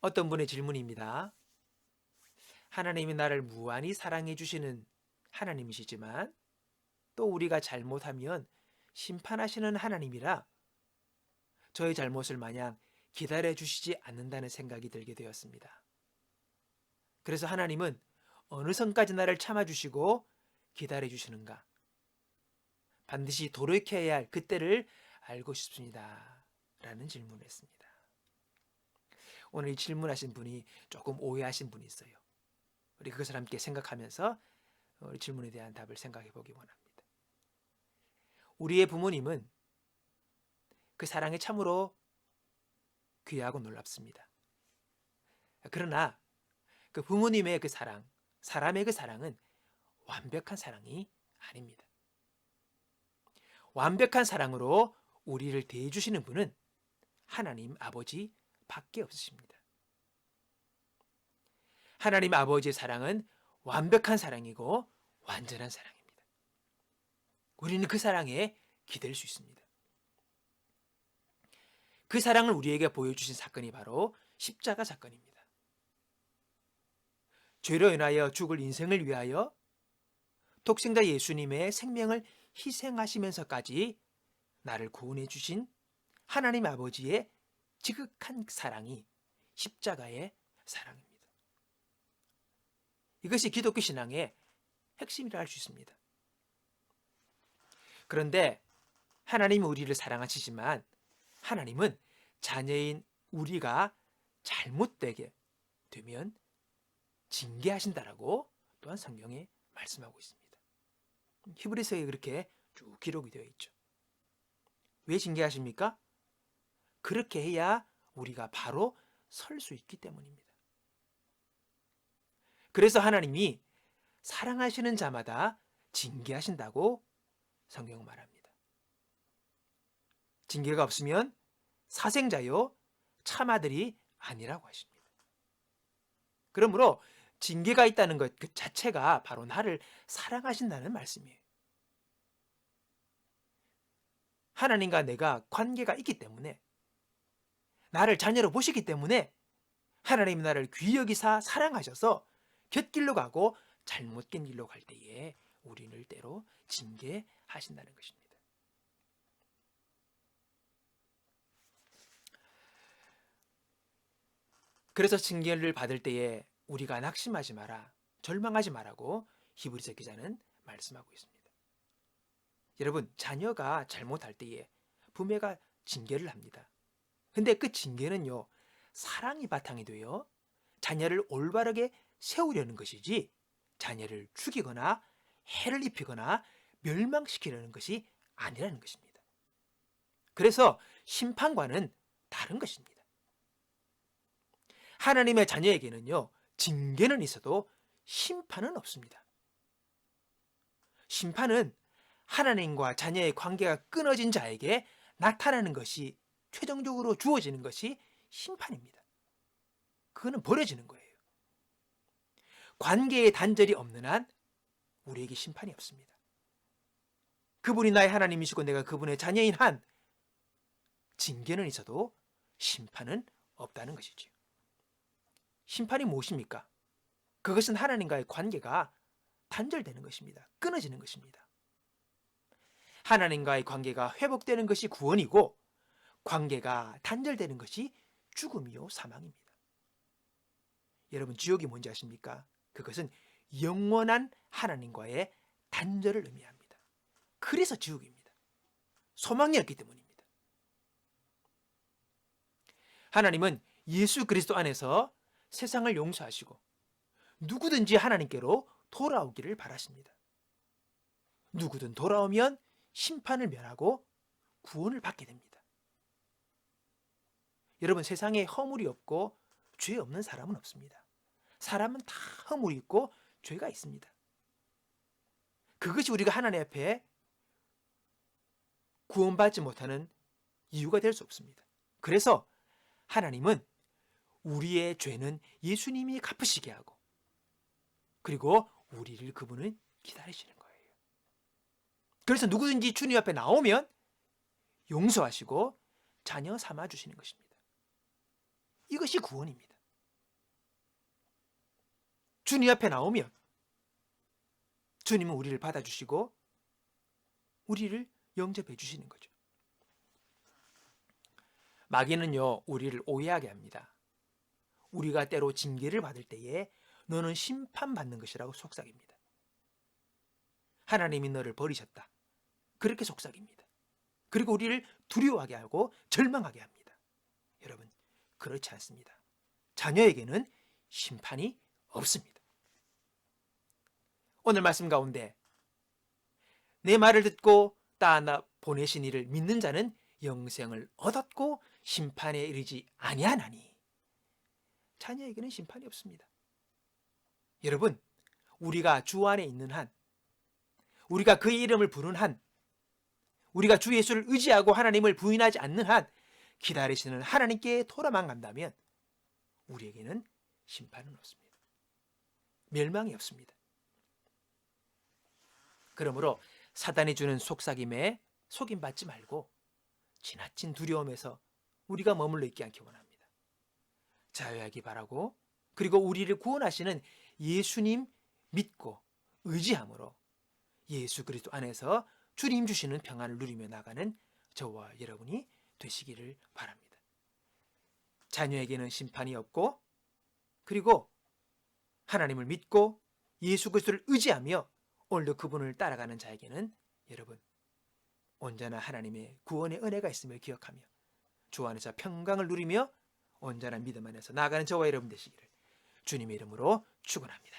어떤 분의 질문입니다. 하나님이 나를 무한히 사랑해 주시는 하나님이시지만 또 우리가 잘못하면 심판하시는 하나님이라 저의 잘못을 마냥 기다려 주시지 않는다는 생각이 들게 되었습니다. 그래서 하나님은 어느 선까지 나를 참아주시고 기다려 주시는가? 반드시 돌이켜야 할 그때를 알고 싶습니다. 라는 질문을 했습니다. 오늘 이 질문하신 분이 조금 오해하신 분이 있어요. 우리 그것을 함께 생각하면서 우리 질문에 대한 답을 생각해 보기 원합니다. 우리의 부모님은 그 사랑이 참으로 귀하고 놀랍습니다. 그러나 그 부모님의 그 사랑, 사람의 그 사랑은 완벽한 사랑이 아닙니다. 완벽한 사랑으로 우리를 대해주시는 분은 하나님 아버지 밖에 없으십니다. 하나님 아버지의 사랑은 완벽한 사랑이고 완전한 사랑입니다. 우리는 그 사랑에 기댈 수 있습니다. 그 사랑을 우리에게 보여주신 사건이 바로 십자가 사건입니다. 죄로 인하여 죽을 인생을 위하여 독생자 예수님의 생명을 희생하시면서까지 나를 구원해 주신 하나님 아버지의 지극한 사랑이 십자가의 사랑입니다. 이것이 기독교 신앙의 핵심이라 할 수 있습니다. 그런데 하나님이 우리를 사랑하시지만 하나님은 자녀인 우리가 잘못되게 되면 징계하신다라고 또한 성경에 말씀하고 있습니다. 히브리서에 그렇게 쭉 기록이 되어 있죠. 왜 징계하십니까? 그렇게 해야 우리가 바로 설 수 있기 때문입니다. 그래서 하나님이 사랑하시는 자마다 징계하신다고 성경은 말합니다. 징계가 없으면 사생자요 참아들이 아니라고 하십니다. 그러므로 징계가 있다는 것 그 자체가 바로 나를 사랑하신다는 말씀이에요. 하나님과 내가 관계가 있기 때문에 나를 자녀로 보시기 때문에 하나님이 나를 귀히 여기사 사랑하셔서 곁길로 가고 잘못된 길로 갈 때에 우리를 때로 징계하신다는 것입니다. 그래서 징계를 받을 때에 우리가 낙심하지 마라, 절망하지 말라고 히브리서 기자는 말씀하고 있습니다. 여러분, 자녀가 잘못할 때에 부모가 징계를 합니다. 근데 그 징계는요, 사랑이 바탕이 되어 자녀를 올바르게 세우려는 것이지 자녀를 죽이거나 해를 입히거나 멸망시키려는 것이 아니라는 것입니다. 그래서 심판과는 다른 것입니다. 하나님의 자녀에게는요, 징계는 있어도 심판은 없습니다. 심판은 하나님과 자녀의 관계가 끊어진 자에게 나타나는 것이 최종적으로 주어지는 것이 심판입니다. 그거는 버려지는 거예요. 관계의 단절이 없는 한 우리에게 심판이 없습니다. 그분이 나의 하나님이시고 내가 그분의 자녀인 한 징계는 있어도 심판은 없다는 것이죠. 심판이 무엇입니까? 그것은 하나님과의 관계가 단절되는 것입니다. 끊어지는 것입니다. 하나님과의 관계가 회복되는 것이 구원이고 관계가 단절되는 것이 죽음이요 사망입니다. 여러분, 지옥이 뭔지 아십니까? 그것은 영원한 하나님과의 단절을 의미합니다. 그래서 지옥입니다. 소망이 없기 때문입니다. 하나님은 예수 그리스도 안에서 세상을 용서하시고 누구든지 하나님께로 돌아오기를 바라십니다. 누구든 돌아오면 심판을 면하고 구원을 받게 됩니다. 여러분, 세상에 허물이 없고 죄 없는 사람은 없습니다. 사람은 다 허물이 있고 죄가 있습니다. 그것이 우리가 하나님 앞에 구원받지 못하는 이유가 될 수 없습니다. 그래서 하나님은 우리의 죄는 예수님이 갚으시게 하고 그리고 우리를 그분은 기다리시는 거예요. 그래서 누구든지 주님 앞에 나오면 용서하시고 자녀 삼아 주시는 것입니다. 이것이 구원입니다. 주님 앞에 나오면 주님은 우리를 받아주시고 우리를 영접해 주시는 거죠. 마귀는요, 우리를 오해하게 합니다. 우리가 때로 징계를 받을 때에 너는 심판받는 것이라고 속삭입니다. 하나님이 너를 버리셨다, 그렇게 속삭입니다. 그리고 우리를 두려워하게 하고 절망하게 합니다. 여러분, 그렇지 않습니다. 자녀에게는 심판이 없습니다. 오늘 말씀 가운데 내 말을 듣고 따나 보내신 이를 믿는 자는 영생을 얻었고 심판에 이르지 아니하나니, 자녀에게는 심판이 없습니다. 여러분, 우리가 주 안에 있는 한, 우리가 그의 이름을 부른 한, 우리가 주 예수를 의지하고 하나님을 부인하지 않는 한, 기다리시는 하나님께 돌아만 간다면 우리에게는 심판은 없습니다. 멸망이 없습니다. 그러므로 사단이 주는 속삭임에 속임받지 말고 지나친 두려움에서 우리가 머물러 있지 않기 원합니다. 자유하기 바라고, 그리고 우리를 구원하시는 예수님 믿고 의지함으로 예수 그리스도 안에서 주님 주시는 평안을 누리며 나가는 저와 여러분이 되시기를 바랍니다. 자녀에게는 심판이 없고, 그리고 하나님을 믿고 예수 그리스도를 의지하며 오늘도 그분을 따라가는 자에게는 여러분 온전한 하나님의 구원의 은혜가 있음을 기억하며 주 안에서 평강을 누리며 온전한 믿음 안에서 나아가는 저와 여러분 되시기를 주님의 이름으로 축원합니다.